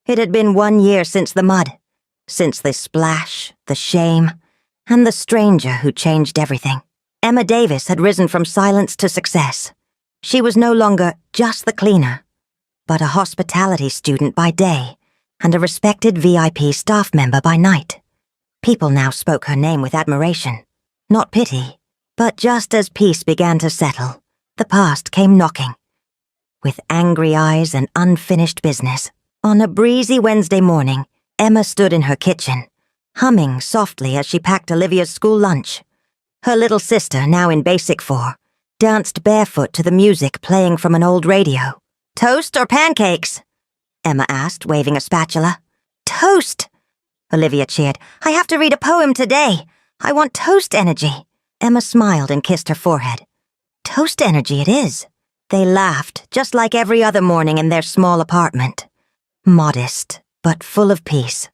It had been 1 year since the mud, since the splash, the shame, and the stranger who changed everything. Emma Davis had risen from silence to success. She was no longer just the cleaner, but a hospitality student by day and a respected VIP staff member by night. People now spoke her name with admiration, not pity. But just as peace began to settle, the past came knocking. With angry eyes and unfinished business, on a breezy Wednesday morning, Emma stood in her kitchen, humming softly as she packed Olivia's school lunch. Her little sister, now in Basic 4, danced barefoot to the music playing from an old radio. "Toast or pancakes?" Emma asked, waving a spatula. "Toast!" Olivia cheered. "I have to read a poem today. I want toast energy." Emma smiled and kissed her forehead. Toast energy it is. They laughed, just like every other morning in their small apartment. Modest, but full of peace.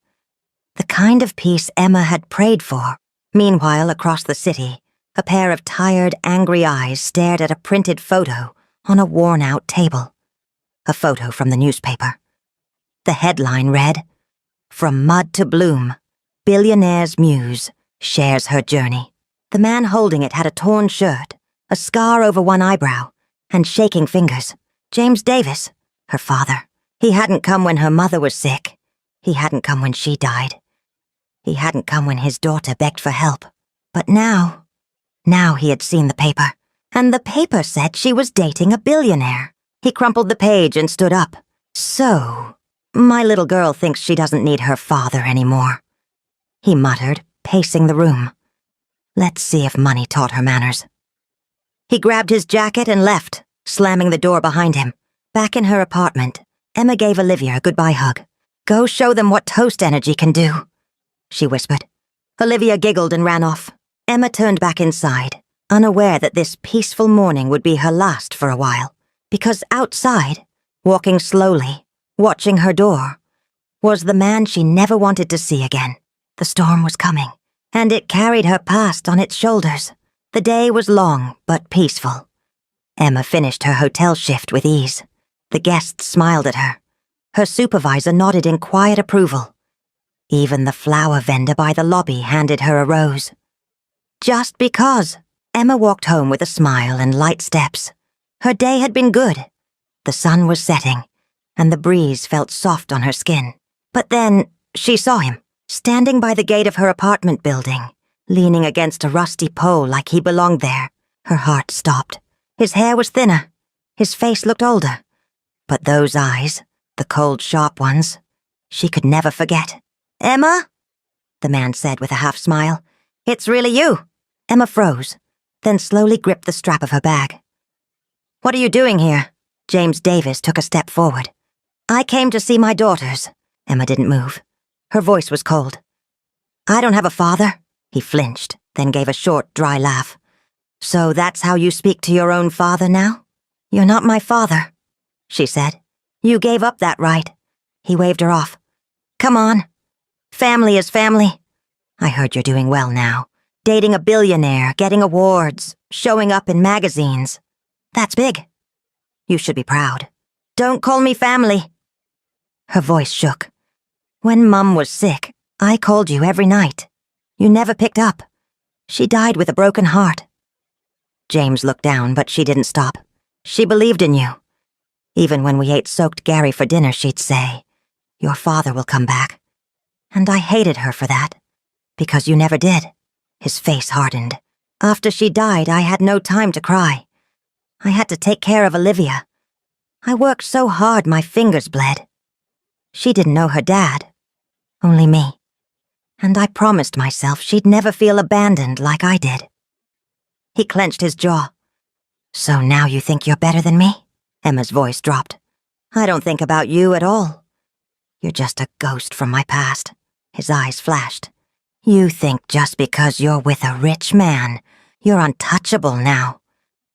The kind of peace Emma had prayed for. Meanwhile, across the city, a pair of tired, angry eyes stared at a printed photo on a worn-out table. A photo from the newspaper. The headline read, "From Mud to Bloom, Billionaire's Muse Shares Her Journey." The man holding it had a torn shirt, a scar over one eyebrow, and shaking fingers. James Davis, her father. He hadn't come when her mother was sick. He hadn't come when she died. He hadn't come when his daughter begged for help. But now he had seen the paper. And the paper said she was dating a billionaire. He crumpled the page and stood up. "So, my little girl thinks she doesn't need her father anymore," he muttered, pacing the room. Let's see if money taught her manners. He grabbed his jacket and left, slamming the door behind him. Back in her apartment, Emma gave Olivia a goodbye hug. "Go show them what toast energy can do," she whispered. Olivia giggled and ran off. Emma turned back inside, unaware that this peaceful morning would be her last for a while. Because outside, walking slowly, watching her door, was the man she never wanted to see again. The storm was coming, and it carried her past on its shoulders. The day was long but peaceful. Emma finished her hotel shift with ease. The guests smiled at her. Her supervisor nodded in quiet approval. Even the flower vendor by the lobby handed her a rose. Just because, Emma walked home with a smile and light steps. Her day had been good. The sun was setting, and the breeze felt soft on her skin. But then, she saw him, standing by the gate of her apartment building, leaning against a rusty pole like he belonged there. Her heart stopped. His hair was thinner. His face looked older. But those eyes, the cold, sharp ones, she could never forget. "Emma?" the man said with a half-smile. "It's really you." Emma froze, then slowly gripped the strap of her bag. "What are you doing here?" James Davis took a step forward. "I came to see my daughters." Emma didn't move. Her voice was cold. "I don't have a father." He flinched, then gave a short, dry laugh. "So that's how you speak to your own father now?" "You're not my father," she said. "You gave up that right." He waved her off. "Come on. Family is family. I heard you're doing well now. Dating a billionaire, getting awards, showing up in magazines. That's big. You should be proud. Don't call me family." Her voice shook. "When Mum was sick, I called you every night. You never picked up. She died with a broken heart." James looked down, but she didn't stop. "She believed in you. Even when we ate soaked Gary for dinner, she'd say, 'Your father will come back.' And I hated her for that, because you never did." His face hardened. "After she died, I had no time to cry. I had to take care of Olivia. I worked so hard my fingers bled. She didn't know her dad, only me. And I promised myself she'd never feel abandoned like I did." He clenched his jaw. "So now you think you're better than me?" Emma's voice dropped. "I don't think about you at all. You're just a ghost from my past." His eyes flashed. "You think just because you're with a rich man, you're untouchable now.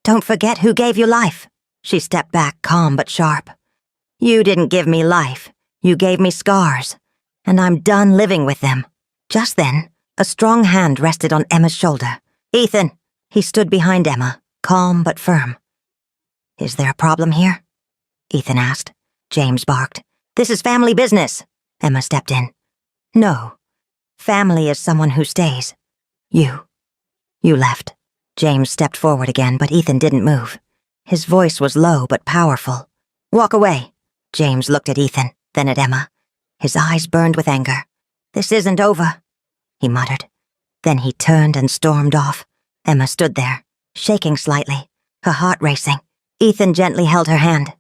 Don't forget who gave you life." She stepped back, calm but sharp. "You didn't give me life. You gave me scars. And I'm done living with them." Just then, a strong hand rested on Emma's shoulder. "Ethan." He stood behind Emma, calm but firm. "Is there a problem here?" Ethan asked. James barked. This is family business, Emma stepped in. No. Family is someone who stays. You left. James stepped forward again, but Ethan didn't move. His voice was low but powerful. Walk away. James looked at Ethan, then at Emma. His eyes burned with anger. This isn't over, he muttered. Then he turned and stormed off. Emma stood there, shaking slightly, her heart racing. Ethan gently held her hand.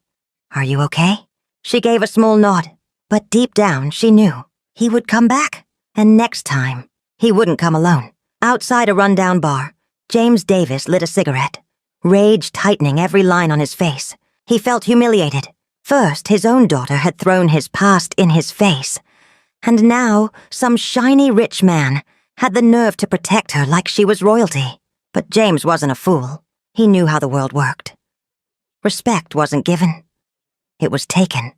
Are you okay? She gave a small nod, but deep down she knew he would come back. And next time, he wouldn't come alone. Outside a rundown bar, James Davis lit a cigarette, rage tightening every line on his face. He felt humiliated. First, his own daughter had thrown his past in his face, and now some shiny rich man had the nerve to protect her like she was royalty. But James wasn't a fool. He knew how the world worked. Respect wasn't given. It was taken.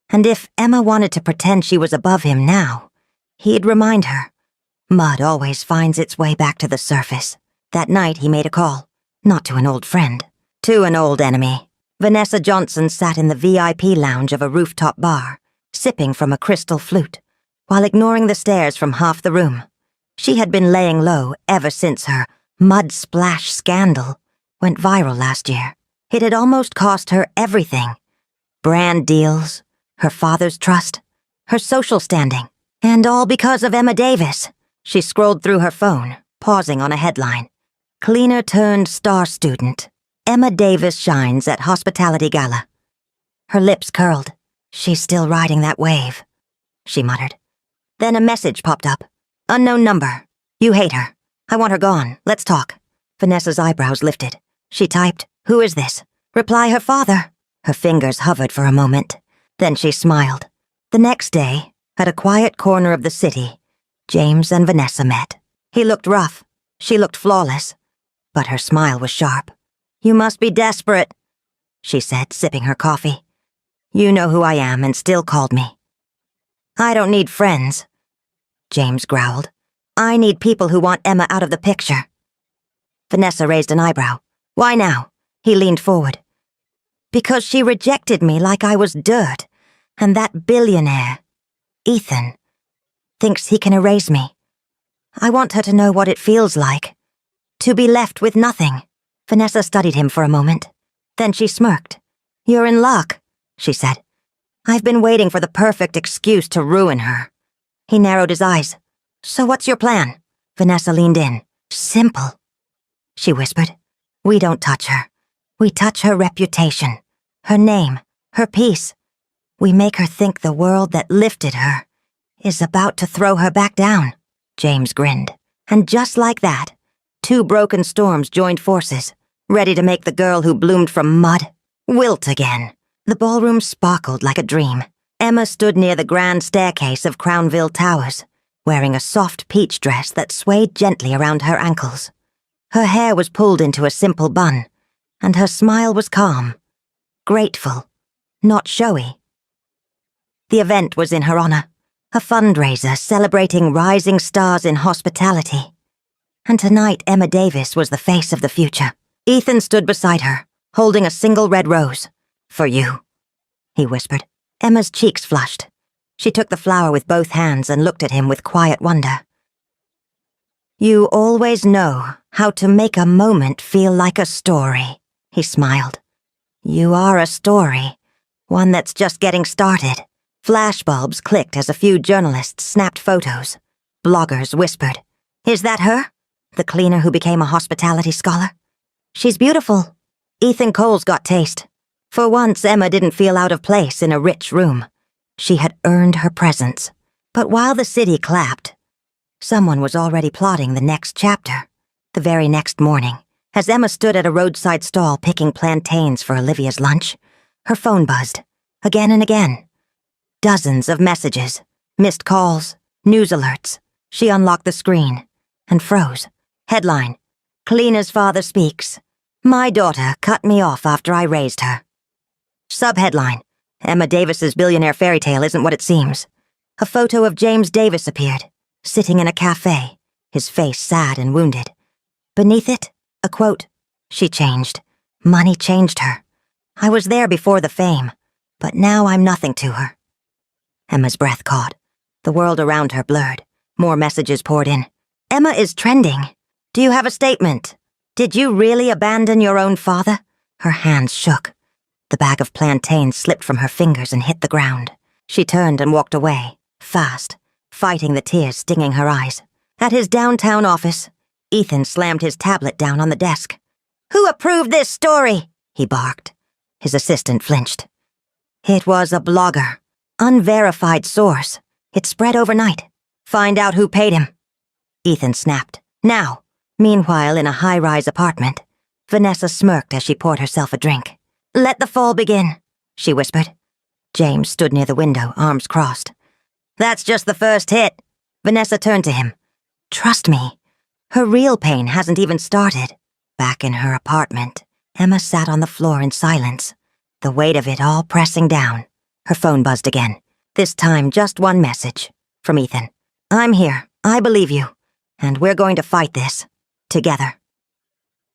And if Emma wanted to pretend she was above him now, he'd remind her. Mud always finds its way back to the surface. That night he made a call, not to an old friend, to an old enemy. Vanessa Johnson sat in the VIP lounge of a rooftop bar, sipping from a crystal flute, while ignoring the stares from half the room. She had been laying low ever since her mud splash scandal went viral last year. It had almost cost her everything. Brand deals, her father's trust, her social standing, and all because of Emma Davis. She scrolled through her phone, pausing on a headline. Cleaner turned star student. Emma Davis shines at hospitality gala. Her lips curled. She's still riding that wave, she muttered. Then a message popped up. Unknown number. You hate her. I want her gone. Let's talk. Vanessa's eyebrows lifted. She typed, Who is this? Reply her father. Her fingers hovered for a moment. Then she smiled. The next day, at a quiet corner of the city, James and Vanessa met. He looked rough. She looked flawless. But her smile was sharp. You must be desperate, she said, sipping her coffee. You know who I am and still called me. I don't need friends, James growled. I need people who want Emma out of the picture. Vanessa raised an eyebrow. Why now? He leaned forward. Because she rejected me like I was dirt, and that billionaire, Ethan, thinks he can erase me. I want her to know what it feels like, to be left with nothing. Vanessa studied him for a moment. Then she smirked. You're in luck, she said. I've been waiting for the perfect excuse to ruin her. He narrowed his eyes. So what's your plan? Vanessa leaned in. Simple, she whispered. We don't touch her. We touch her reputation, her name, her peace. We make her think the world that lifted her is about to throw her back down. James grinned. And just like that, two broken storms joined forces, ready to make the girl who bloomed from mud wilt again. The ballroom sparkled like a dream. Emma stood near the grand staircase of Crownville Towers, wearing a soft peach dress that swayed gently around her ankles. Her hair was pulled into a simple bun, and her smile was calm, grateful, not showy. The event was in her honor, a fundraiser celebrating rising stars in hospitality. And tonight Emma Davis was the face of the future. Ethan stood beside her, holding a single red rose. For you, he whispered. Emma's cheeks flushed. She took the flower with both hands and looked at him with quiet wonder. You always know how to make a moment feel like a story, he smiled. You are a story, one that's just getting started. Flashbulbs clicked as a few journalists snapped photos. Bloggers whispered, Is that her? The cleaner who became a hospitality scholar? She's beautiful. Ethan Cole's got taste. For once, Emma didn't feel out of place in a rich room. She had earned her presence. But while the city clapped, someone was already plotting the next chapter. The very next morning, as Emma stood at a roadside stall picking plantains for Olivia's lunch, her phone buzzed, again and again. Dozens of messages, missed calls, news alerts. She unlocked the screen and froze. Headline, Cleaner's father speaks. My daughter cut me off after I raised her. Subheadline, Emma Davis's billionaire fairy tale isn't what it seems. A photo of James Davis appeared, sitting in a cafe, his face sad and wounded. Beneath it, a quote. She changed. Money changed her. I was there before the fame, but now I'm nothing to her. Emma's breath caught. The world around her blurred. More messages poured in. Emma is trending. Do you have a statement? Did you really abandon your own father? Her hands shook. The bag of plantains slipped from her fingers and hit the ground. She turned and walked away, fast, fighting the tears stinging her eyes. At his downtown office, Ethan slammed his tablet down on the desk. Who approved this story? He barked. His assistant flinched. It was a blogger. Unverified source. It spread overnight. Find out who paid him. Ethan snapped. Now. Meanwhile, in a high-rise apartment, Vanessa smirked as she poured herself a drink. Let the fall begin, she whispered. James stood near the window, arms crossed. That's just the first hit. Vanessa turned to him. Trust me, her real pain hasn't even started. Back in her apartment, Emma sat on the floor in silence, the weight of it all pressing down. Her phone buzzed again. This time, just one message. From Ethan. I'm here. I believe you. And we're going to fight this. Together.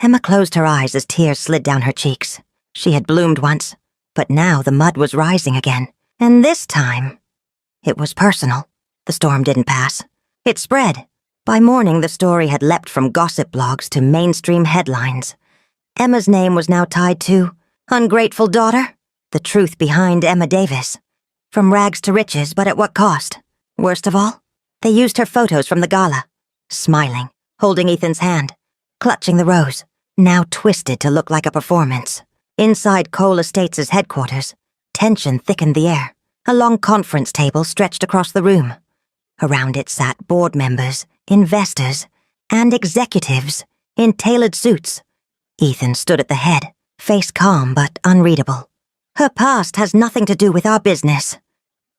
Emma closed her eyes as tears slid down her cheeks. She had bloomed once, but now the mud was rising again. And this time, it was personal. The storm didn't pass. It spread. By morning, the story had leapt from gossip blogs to mainstream headlines. Emma's name was now tied to ungrateful daughter, the truth behind Emma Davis. From rags to riches, but at what cost? Worst of all, they used her photos from the gala. Smiling, holding Ethan's hand, clutching the rose, now twisted to look like a performance. Inside Cole Estates' headquarters, tension thickened the air. A long conference table stretched across the room. Around it sat board members, investors, and executives in tailored suits. Ethan stood at the head, face calm but unreadable. Her past has nothing to do with our business,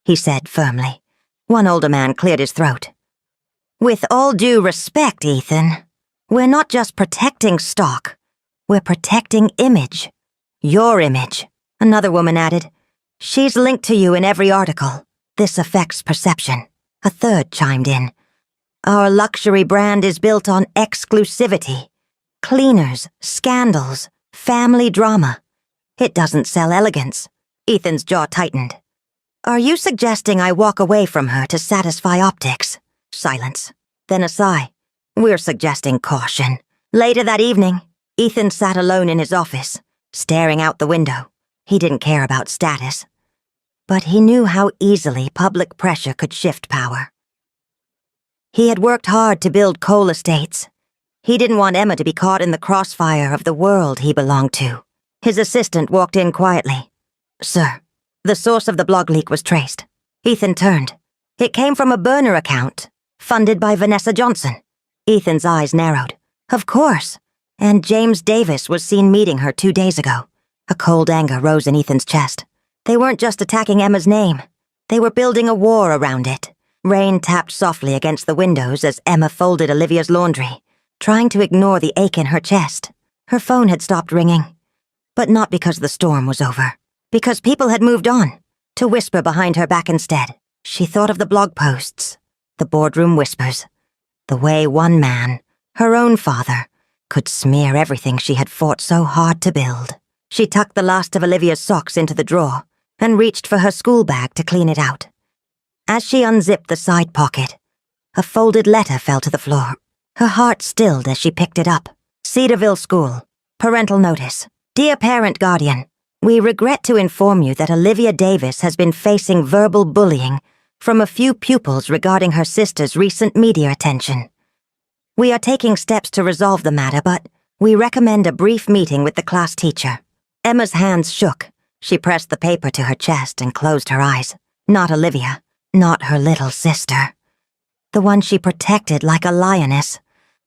he said firmly. One older man cleared his throat. With all due respect, Ethan, we're not just protecting stock. We're protecting image. Your image, another woman added. She's linked to you in every article. This affects perception. A third chimed in. Our luxury brand is built on exclusivity. Cleaners, scandals, family drama. It doesn't sell elegance. Ethan's jaw tightened. Are you suggesting I walk away from her to satisfy optics? Silence. Then a sigh. We're suggesting caution. Later that evening, Ethan sat alone in his office, staring out the window. He didn't care about status. But he knew how easily public pressure could shift power. He had worked hard to build Cole Estates. He didn't want Emma to be caught in the crossfire of the world he belonged to. His assistant walked in quietly. Sir, the source of the blog leak was traced. Ethan turned. It came from a burner account, funded by Vanessa Johnson. Ethan's eyes narrowed. Of course. And James Davis was seen meeting her 2 days ago. A cold anger rose in Ethan's chest. They weren't just attacking Emma's name. They were building a war around it. Rain tapped softly against the windows as Emma folded Olivia's laundry, trying to ignore the ache in her chest. Her phone had stopped ringing. But not because the storm was over. Because people had moved on, to whisper behind her back instead. She thought of the blog posts, the boardroom whispers, the way one man, her own father, could smear everything she had fought so hard to build. She tucked the last of Olivia's socks into the drawer and reached for her school bag to clean it out. As she unzipped the side pocket, a folded letter fell to the floor. Her heart stilled as she picked it up. Cedarville School. Parental notice. Dear parent guardian, we regret to inform you that Olivia Davis has been facing verbal bullying from a few pupils regarding her sister's recent media attention. We are taking steps to resolve the matter, but we recommend a brief meeting with the class teacher. Emma's hands shook. She pressed the paper to her chest and closed her eyes. Not Olivia. Not her little sister. The one she protected like a lioness.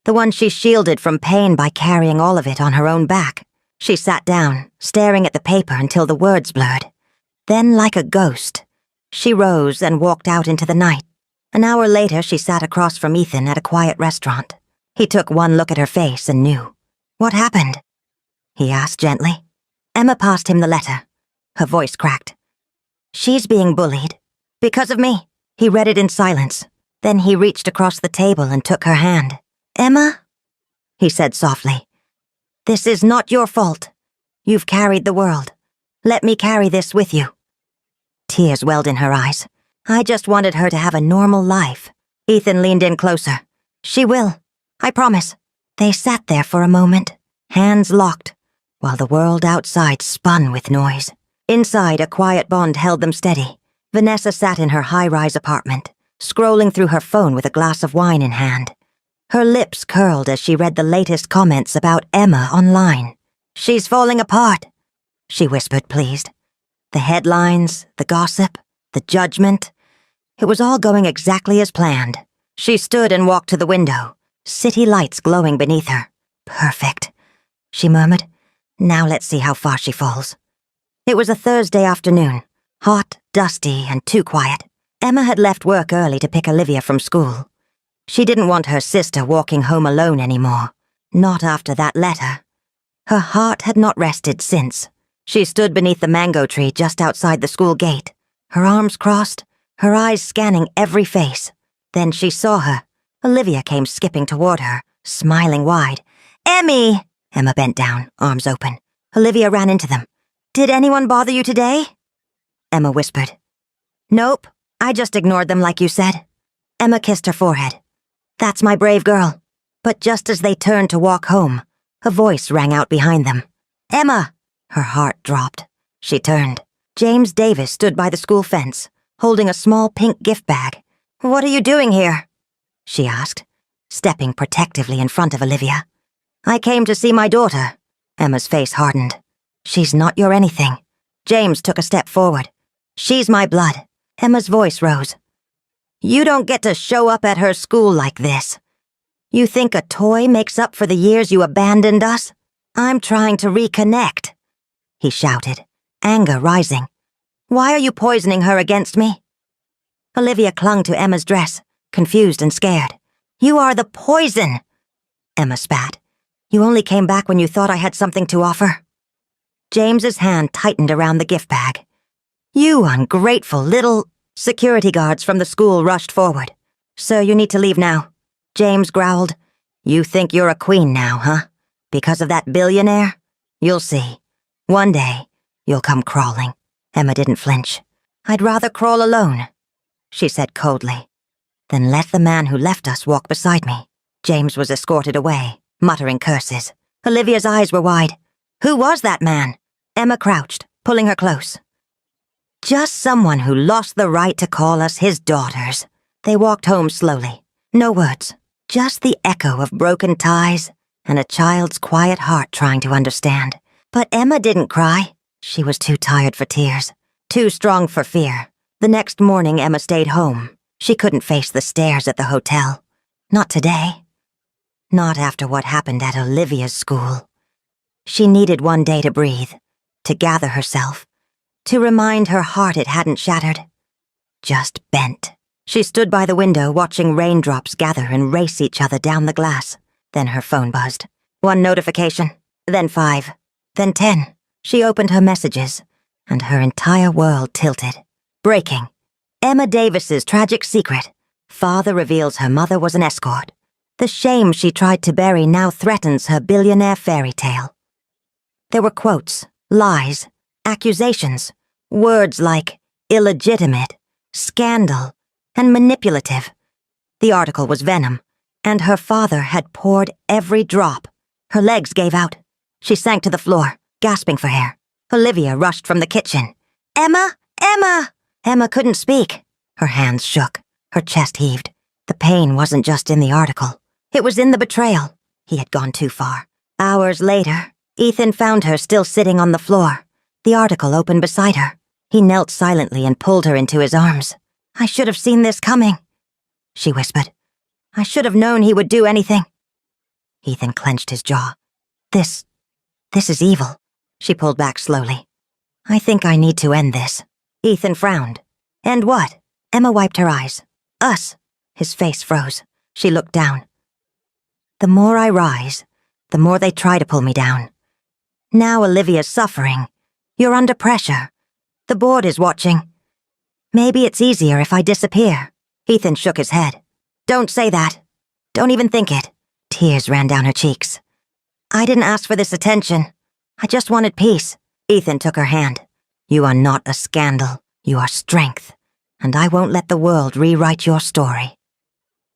The one she shielded from pain by carrying all of it on her own back. She sat down, staring at the paper until the words blurred. Then, like a ghost, she rose and walked out into the night. An hour later, she sat across from Ethan at a quiet restaurant. He took one look at her face and knew. What happened? He asked gently. Emma passed him the letter. Her voice cracked. She's being bullied. Because of me. He read it in silence. Then he reached across the table and took her hand. Emma? He said softly. This is not your fault. You've carried the world. Let me carry this with you. Tears welled in her eyes. I just wanted her to have a normal life. Ethan leaned in closer. She will. I promise. They sat there for a moment, hands locked, while the world outside spun with noise. Inside, a quiet bond held them steady. Vanessa sat in her high-rise apartment, scrolling through her phone with a glass of wine in hand. Her lips curled as she read the latest comments about Emma online. "She's falling apart," she whispered, pleased. The headlines, the gossip, the judgment. It was all going exactly as planned. She stood and walked to the window, city lights glowing beneath her. "Perfect," she murmured. "Now let's see how far she falls." It was a Thursday afternoon, hot, dusty, and too quiet. Emma had left work early to pick Olivia from school. She didn't want her sister walking home alone anymore, not after that letter. Her heart had not rested since. She stood beneath the mango tree just outside the school gate, her arms crossed, her eyes scanning every face. Then she saw her. Olivia came skipping toward her, smiling wide. "Emmy!" Emma bent down, arms open. Olivia ran into them. "Did anyone bother you today?" Emma whispered. "Nope, I just ignored them like you said." Emma kissed her forehead. "That's my brave girl." But just as they turned to walk home, a voice rang out behind them. "Emma!" Her heart dropped. She turned. James Davis stood by the school fence, holding a small pink gift bag. "What are you doing here?" she asked, stepping protectively in front of Olivia. "I came to see my daughter." Emma's face hardened. "She's not your anything." James took a step forward. "She's my blood." Emma's voice rose. "You don't get to show up at her school like this. You think a toy makes up for the years you abandoned us? I'm trying to reconnect," he shouted, anger rising. "Why are you poisoning her against me?" Olivia clung to Emma's dress, confused and scared. "You are the poison!" Emma spat. "You only came back when you thought I had something to offer." James's hand tightened around the gift bag. "You ungrateful little—" Security guards from the school rushed forward. "Sir, you need to leave now." James growled. "You think you're a queen now, huh? Because of that billionaire? You'll see. One day, you'll come crawling." Emma didn't flinch. "I'd rather crawl alone," she said coldly. "Then let the man who left us walk beside me." James was escorted away, muttering curses. Olivia's eyes were wide. "Who was that man?" Emma crouched, pulling her close. "Just someone who lost the right to call us his daughters." They walked home slowly. No words, just the echo of broken ties and a child's quiet heart trying to understand. But Emma didn't cry. She was too tired for tears, too strong for fear. The next morning, Emma stayed home. She couldn't face the stares at the hotel. Not today. Not after what happened at Olivia's school. She needed one day to breathe, to gather herself, to remind her heart it hadn't shattered, just bent. She stood by the window watching raindrops gather and race each other down the glass. Then her phone buzzed. 1 notification, then 5, then 10. She opened her messages, and her entire world tilted. Breaking. Emma Davis's tragic secret. Father reveals her mother was an escort. The shame she tried to bury now threatens her billionaire fairy tale. There were quotes, lies, accusations, words like illegitimate, scandal, and manipulative. The article was venom, and her father had poured every drop. Her legs gave out. She sank to the floor, gasping for air. Olivia rushed from the kitchen. "Emma! Emma!" Emma couldn't speak. Her hands shook. Her chest heaved. The pain wasn't just in the article. It was in the betrayal. He had gone too far. Hours later, Ethan found her still sitting on the floor, the article open beside her. He knelt silently and pulled her into his arms. "I should have seen this coming," she whispered. "I should have known he would do anything." Ethan clenched his jaw. This is evil." She pulled back slowly. "I think I need to end this." Ethan frowned. "And what?" Emma wiped her eyes. "Us." His face froze. She looked down. "The more I rise, the more they try to pull me down. Now Olivia's suffering. You're under pressure. The board is watching. Maybe it's easier if I disappear." Ethan shook his head. "Don't say that. Don't even think it." Tears ran down her cheeks. "I didn't ask for this attention. I just wanted peace." Ethan took her hand. "You are not a scandal. You are strength. and I won't let the world rewrite your story."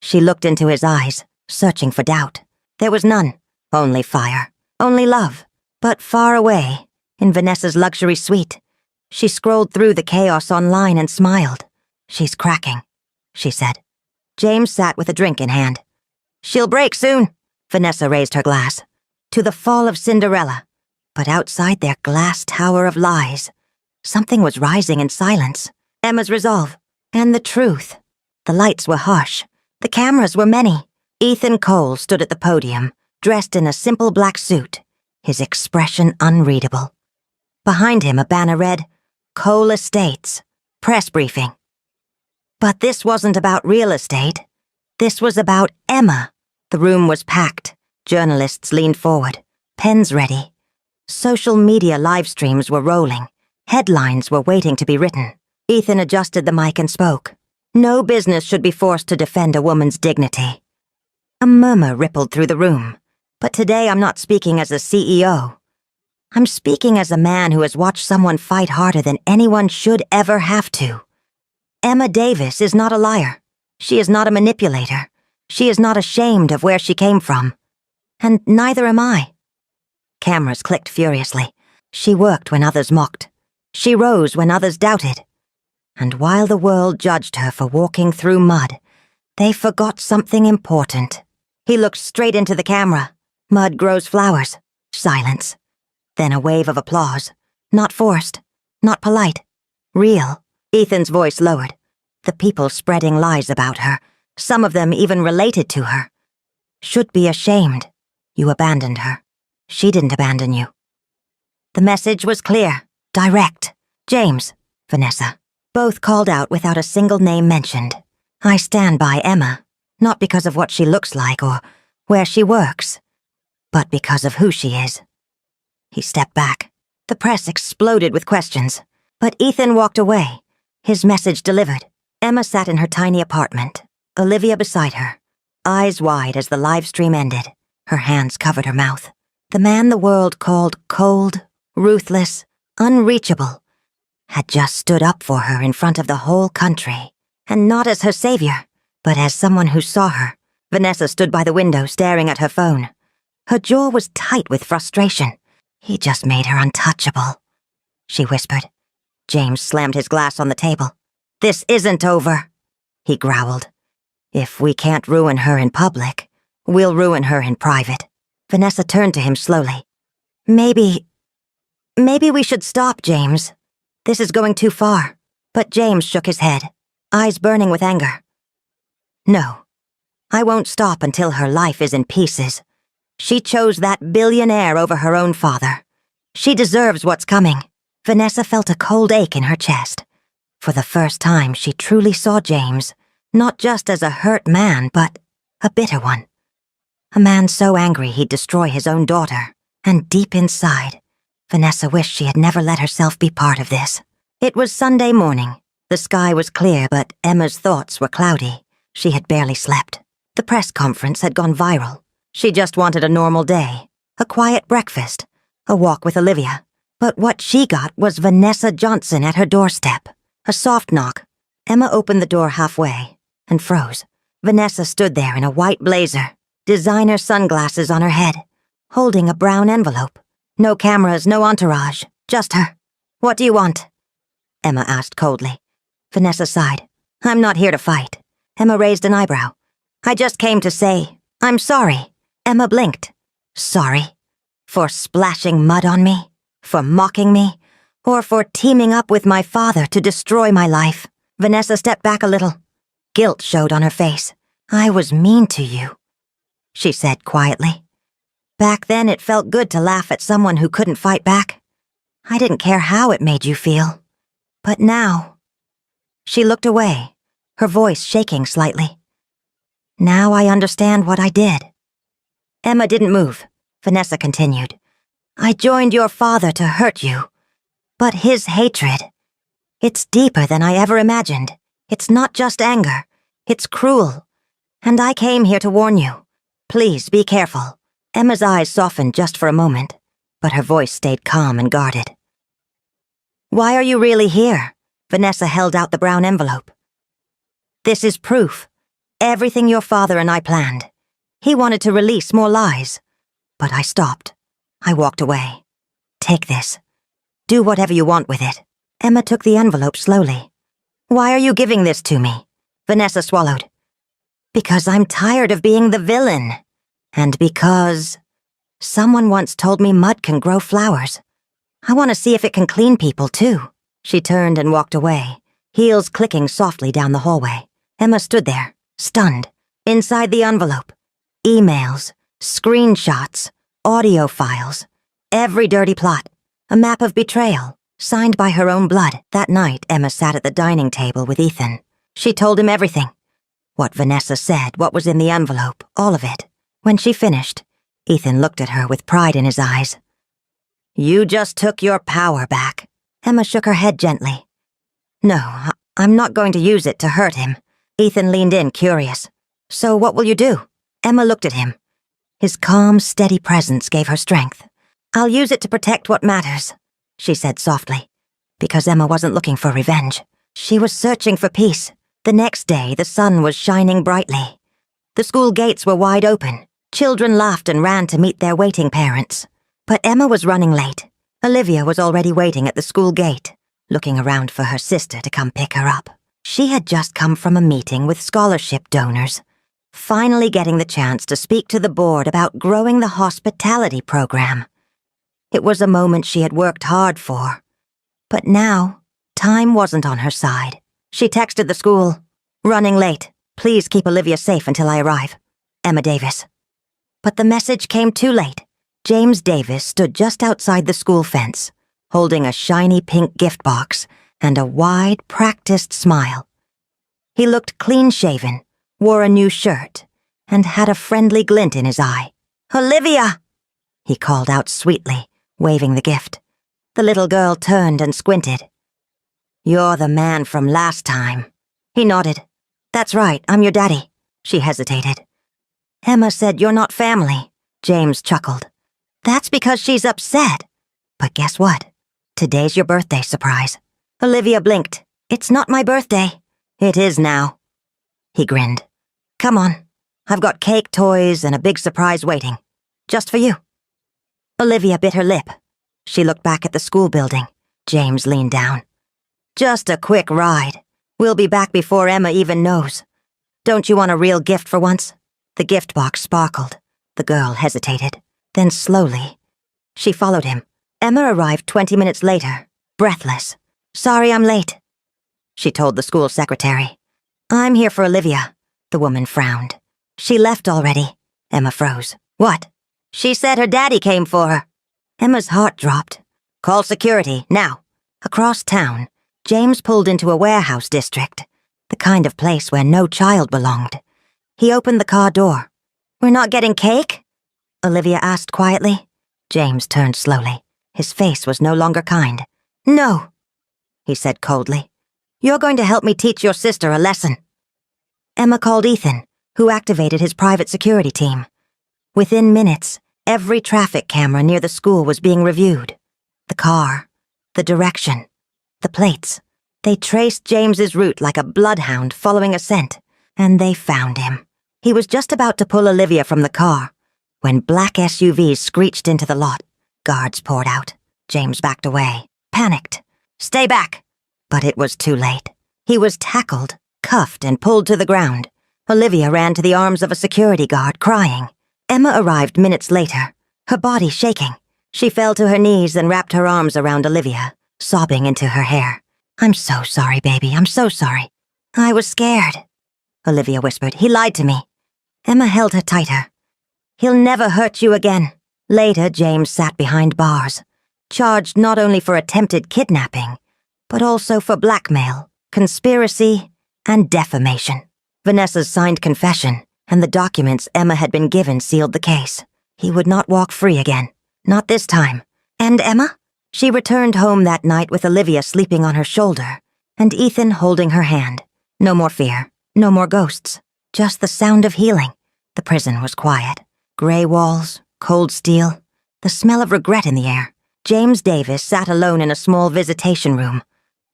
She looked into his eyes, searching for doubt. There was none. Only fire. Only love. But far away, in Vanessa's luxury suite, she scrolled through the chaos online and smiled. "She's cracking," she said. James sat with a drink in hand. "She'll break soon." Vanessa raised her glass. "To the fall of Cinderella." But outside their glass tower of lies, something was rising in silence. Emma's resolve. And the truth. The lights were harsh. The cameras were many. Ethan Cole stood at the podium, dressed in a simple black suit, his expression unreadable. Behind him, a banner read, "Cole Estates, Press Briefing." But this wasn't about real estate. This was about Emma. The room was packed. Journalists leaned forward, pens ready. Social media live streams were rolling. Headlines were waiting to be written. Ethan adjusted the mic and spoke. No business should be forced to defend a woman's dignity. A murmur rippled through the room. But today I'm not speaking as a CEO. I'm speaking as a man who has watched someone fight harder than anyone should ever have to. Emma Davis is not a liar. She is not a manipulator. She is not ashamed of where she came from. And neither am I. Cameras clicked furiously. She worked when others mocked. She rose when others doubted. And while the world judged her for walking through mud, they forgot something important. He looked straight into the camera. Mud grows flowers. Silence. Then a wave of applause. Not forced. Not polite. Real. Ethan's voice lowered. The people spreading lies about her, some of them even related to her, should be ashamed. You abandoned her. She didn't abandon you. The message was clear, direct. James, Vanessa, both called out without a single name mentioned. I stand by Emma, not because of what she looks like or where she works, but because of who she is. He stepped back. The press exploded with questions, but Ethan walked away. His message delivered. Emma sat in her tiny apartment, Olivia beside her, eyes wide as the live stream ended. Her hands covered her mouth. The man the world called cold, ruthless, unreachable, had just stood up for her in front of the whole country, and not as her savior, but as someone who saw her. Vanessa stood by the window staring at her phone. Her jaw was tight with frustration. He just made her untouchable, she whispered. James slammed his glass on the table. "This isn't over," he growled. "If we can't ruin her in public, we'll ruin her in private." Vanessa turned to him slowly. Maybe we should stop, James. This is going too far." But James shook his head, eyes burning with anger. "No, I won't stop until her life is in pieces. She chose that billionaire over her own father. She deserves what's coming." Vanessa felt a cold ache in her chest. For the first time, she truly saw James, not just as a hurt man, but a bitter one. A man so angry he'd destroy his own daughter. And deep inside, Vanessa wished she had never let herself be part of this. It was Sunday morning. The sky was clear, but Emma's thoughts were cloudy. She had barely slept. The press conference had gone viral. She just wanted a normal day, a quiet breakfast, a walk with Olivia. But what she got was Vanessa Johnson at her doorstep. A soft knock. Emma opened the door halfway and froze. Vanessa stood there in a white blazer, designer sunglasses on her head, holding a brown envelope. No cameras, no entourage, just her. "What do you want?" Emma asked coldly. Vanessa sighed. "I'm not here to fight." Emma raised an eyebrow. "I just came to say, I'm sorry." Emma blinked. "Sorry? For splashing mud on me? For mocking me? Or for teaming up with my father to destroy my life?" Vanessa stepped back a little. Guilt showed on her face. "I was mean to you," she said quietly. Back then it felt good to laugh at someone who couldn't fight back. I didn't care how it made you feel. But now... She looked away, her voice shaking slightly. "Now I understand what I did." Emma didn't move. Vanessa continued. "I joined your father to hurt you. But his hatred, it's deeper than I ever imagined. It's not just anger. It's cruel. And I came here to warn you. Please be careful." Emma's eyes softened just for a moment, but her voice stayed calm and guarded. "Why are you really here? Vanessa held out the brown envelope. "This is proof. Everything your father and I planned. He wanted to release more lies. But I stopped. I walked away. Take this. Do whatever you want with it." Emma took the envelope slowly. "Why are you giving this to me?" Vanessa swallowed. "Because I'm tired of being the villain. And because someone once told me mud can grow flowers. I want to see if it can clean people, too." She turned and walked away, heels clicking softly down the hallway. Emma stood there, stunned. Inside the envelope, emails, screenshots, audio files, every dirty plot, a map of betrayal, signed by her own blood. That night, Emma sat at the dining table with Ethan. She told him everything. What Vanessa said, what was in the envelope, all of it. When she finished, Ethan looked at her with pride in his eyes. "You just took your power back." Emma shook her head gently. "No, I'm not going to use it to hurt him." Ethan leaned in, curious. "So what will you do?" Emma looked at him. His calm, steady presence gave her strength. "I'll use it to protect what matters," she said softly, because Emma wasn't looking for revenge. She was searching for peace. The next day, the sun was shining brightly. The school gates were wide open. Children laughed and ran to meet their waiting parents. But Emma was running late. Olivia was already waiting at the school gate, looking around for her sister to come pick her up. She had just come from a meeting with scholarship donors, finally getting the chance to speak to the board about growing the hospitality program. It was a moment she had worked hard for. But now, time wasn't on her side. She texted the school, "Running late. Please keep Olivia safe until I arrive. Emma Davis." But the message came too late. James Davis stood just outside the school fence, holding a shiny pink gift box and a wide, practiced smile. He looked clean-shaven, wore a new shirt, and had a friendly glint in his eye. "Olivia!" he called out sweetly, waving the gift. The little girl turned and squinted. "You're the man from last time." He nodded. "That's right, I'm your daddy." She hesitated. "Emma said you're not family." James chuckled. "That's because she's upset. But guess what? Today's your birthday surprise." Olivia blinked. "It's not my birthday." "It is now." He grinned. "Come on. I've got cake, toys, and a big surprise waiting. Just for you." Olivia bit her lip. She looked back at the school building. James leaned down. "Just a quick ride. We'll be back before Emma even knows. Don't you want a real gift for once?" The gift box sparkled. The girl hesitated. Then slowly, she followed him. Emma arrived 20 minutes later, breathless. "Sorry I'm late," she told the school secretary. "I'm here for Olivia." The woman frowned. "She left already." Emma froze. "What?" "She said her daddy came for her." Emma's heart dropped. "Call security, now." Across town, James pulled into a warehouse district, the kind of place where no child belonged. He opened the car door. "We're not getting cake?" Olivia asked quietly. James turned slowly. His face was no longer kind. "No," he said coldly. "You're going to help me teach your sister a lesson." Emma called Ethan, who activated his private security team. Within minutes, every traffic camera near the school was being reviewed. The car, the direction, the plates. They traced James's route like a bloodhound following a scent, and they found him. He was just about to pull Olivia from the car when black SUVs screeched into the lot. Guards poured out. James backed away, panicked. "Stay back!" But it was too late. He was tackled, cuffed, and pulled to the ground. Olivia ran to the arms of a security guard, crying. Emma arrived minutes later, her body shaking. She fell to her knees and wrapped her arms around Olivia, sobbing into her hair. "I'm so sorry, baby. I'm so sorry." "I was scared," Olivia whispered. "He lied to me." Emma held her tighter. "He'll never hurt you again." Later, James sat behind bars, charged not only for attempted kidnapping, but also for blackmail, conspiracy, and defamation. Vanessa's signed confession and the documents Emma had been given sealed the case. He would not walk free again. Not this time. And Emma? She returned home that night with Olivia sleeping on her shoulder, and Ethan holding her hand. No more fear. No more ghosts. Just the sound of healing. The prison was quiet. Gray walls, cold steel, the smell of regret in the air. James Davis sat alone in a small visitation room.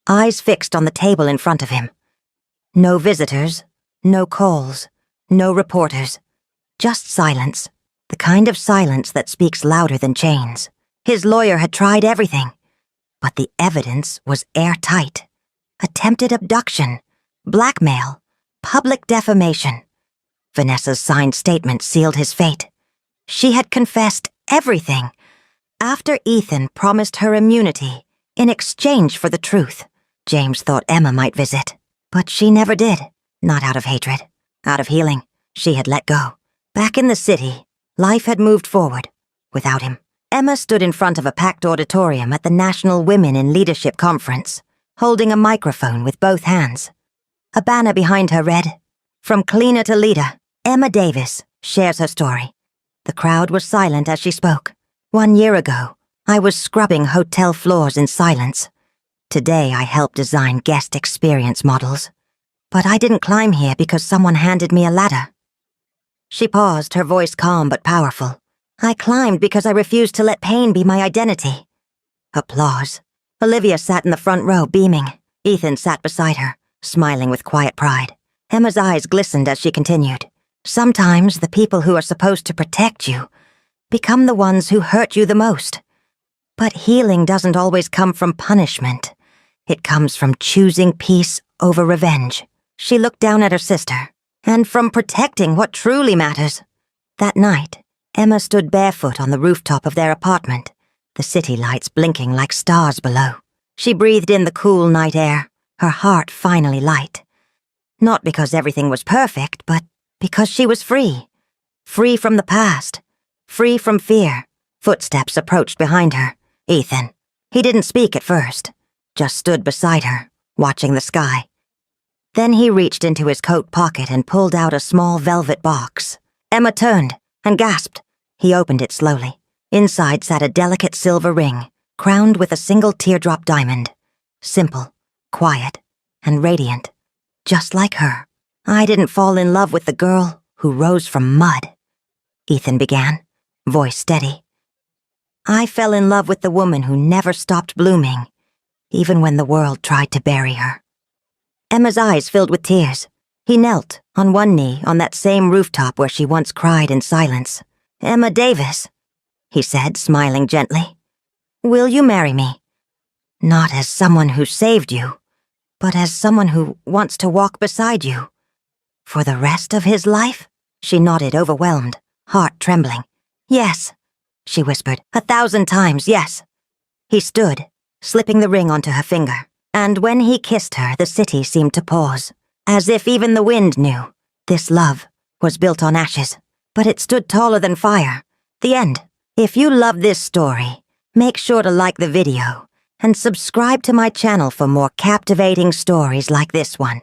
eyes fixed on the table in front of him. No visitors, no calls, no reporters. Just silence, the kind of silence that speaks louder than chains. His lawyer had tried everything, but the evidence was airtight. Attempted abduction, blackmail, public defamation. Vanessa's signed statement sealed his fate. She had confessed everything after Ethan promised her immunity in exchange for the truth. James thought Emma might visit, but she never did. Not out of hatred, out of healing. She had let go. Back in the city, life had moved forward without him. Emma stood in front of a packed auditorium at the National Women in Leadership Conference, holding a microphone with both hands. A banner behind her read, "From cleaner to leader, Emma Davis shares her story." The crowd was silent as she spoke. 1 year ago, I was scrubbing hotel floors in silence. Today I helped design guest experience models. But I didn't climb here because someone handed me a ladder. She paused, her voice calm but powerful. I climbed because I refused to let pain be my identity. Applause. Olivia sat in the front row, beaming. Ethan sat beside her, smiling with quiet pride. Emma's eyes glistened as she continued. Sometimes the people who are supposed to protect you become the ones who hurt you the most. But healing doesn't always come from punishment. It comes from choosing peace over revenge. She looked down at her sister, and from protecting what truly matters. That night, Emma stood barefoot on the rooftop of their apartment, the city lights blinking like stars below. She breathed in the cool night air, her heart finally light. Not because everything was perfect, but because she was free. Free from the past. Free from fear. Footsteps approached behind her. Ethan. He didn't speak at first, just stood beside her, watching the sky. Then he reached into his coat pocket and pulled out a small velvet box. Emma turned and gasped. He opened it slowly. Inside sat a delicate silver ring, crowned with a single teardrop diamond. Simple, quiet, and radiant. Just like her. I didn't fall in love with the girl who rose from mud. Ethan began, voice steady. I fell in love with the woman who never stopped blooming, even when the world tried to bury her. Emma's eyes filled with tears. He knelt, on one knee, on that same rooftop where she once cried in silence. Emma Davis, he said, smiling gently. Will you marry me? Not as someone who saved you, but as someone who wants to walk beside you. For the rest of his life? She nodded, overwhelmed, heart trembling. Yes, she whispered, 1,000 times, yes. He stood, slipping the ring onto her finger, and when he kissed her, the city seemed to pause, as if even the wind knew. This love was built on ashes, but it stood taller than fire. The end. If you love this story, make sure to like the video and subscribe to my channel for more captivating stories like this one.